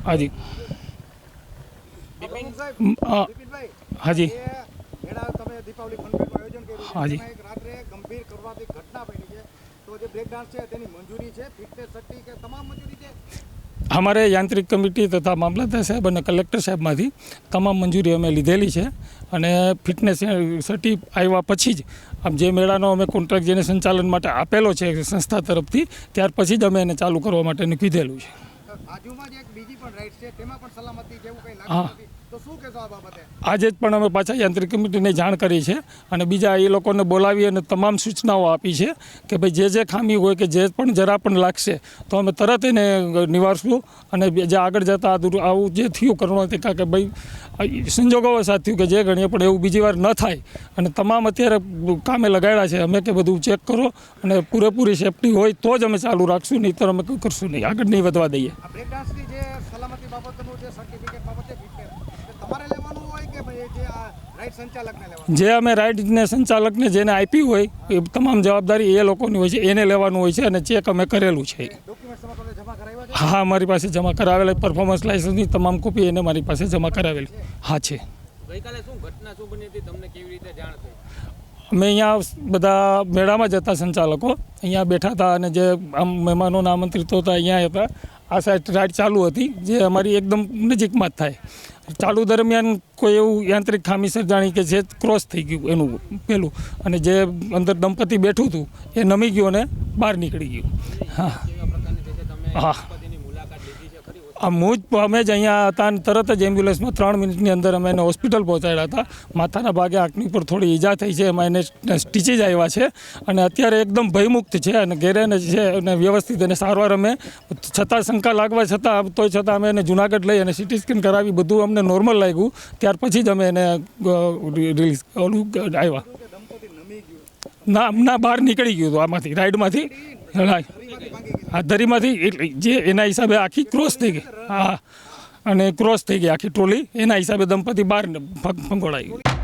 હાજી હાજી હાજી हमारे यांत्रिक कमिटी तथा मामलतदार साहेब और कलेक्टर साहेब में तमाम मंजूरी अमे लीधेली है અને ફિટનેસ સર્ટી આવ્યા પછી જ આમ જે મેળાનો અમે કોન્ટ્રાક્ટ જેને સંચાલન માટે આપેલો છે સંસ્થા તરફથી ત્યાર પછી જ અમે એને ચાલુ કરવા માટેનું કીધેલું છે. હા આજે જ પણ અમે પાછા યાંત્રિક કમિટીને જાણ કરી છે અને બીજા એ લોકોને બોલાવી અને તમામ સૂચનાઓ આપી છે કે ભાઈ જે જે ખામી હોય કે જે પણ જરા પણ લાગશે તો અમે તરત એને નિવારશું અને જે આગળ જતાં આવું જે થયું કરુણાતિકા કે ભાઈ સંજોગો વસાત થયું કે જે ગણીએ પણ એવું બીજી વાર ન થાય અને તમામ અત્યારે કામે લગાડ્યા છે અમે કે બધું ચેક કરો અને પૂરેપૂરી સેફટી હોય તો જ અમે ચાલુ રાખશું, નહીં તો અમે કરશું નહીં, આગળ નહીં વધવા દઈએ. જે અમે રાઇડને સંચાલકને જેને આપી હોય એ તમામ જવાબદારી એ લોકોની હોય છે, એને લેવાનું હોય છે અને ચેક અમે કરેલું છે. હા મારી પાસે જમા કરાવેલા પરફોર્મન્સ લાઇસન્સની તમામ કોપી એને મારી પાસે જમા કરાવેલી. હા છે. અમે અહીંયા બધા મેળામાં જતા સંચાલકો અહીંયા બેઠા હતા અને જે આમ મહેમાનોના આમંત્રિતો હતા અહીંયા હતા. આ સાઈડ રાઇડ ચાલુ હતી જે અમારી એકદમ નજીકમાં જ થાય. ચાલુ દરમિયાન કોઈ એવું યાંત્રિક ખામી સર્જાણી કે જે ક્રોસ થઈ ગયું એનું પેલું અને જે અંદર દંપતી બેઠું હતું એ નમી ગયું અને બહાર નીકળી ગયું. હા હા અમે જ અહીંયા હતા અને તરત જ એમ્બ્યુલન્સમાં 3 મિનિટની અંદર અમે એને હોસ્પિટલ પહોંચાડ્યા હતા. માથાના ભાગે આંખની ઉપર થોડી ઈજા થઈ છે, એમાં એને સ્ટીચીસ આવ્યા છે અને અત્યારે એકદમ ભયમુક્ત છે અને ઘેરે છે અને વ્યવસ્થિત એને સારવાર અમે છતાં શંકા લાગવા છતાં તોય છતાં અમે એને જુનાગઢ લઈ અને સિટી સ્કેન કરાવી, બધું અમને નોર્મલ લાગ્યું. ત્યાર પછી જ અમે એને રિલીઝ આવ્યા. ના બહાર નીકળી ગયું હતું આમાંથી રાઈડમાંથી. હા દરીમાંથી જે એના હિસાબે આખી ક્રોસ થઈ ગઈ. હા અને ક્રોસ થઈ ગઈ આખી ટ્રોલી, એના હિસાબે દંપતી બહાર ફંગોળાઈ ગઈ.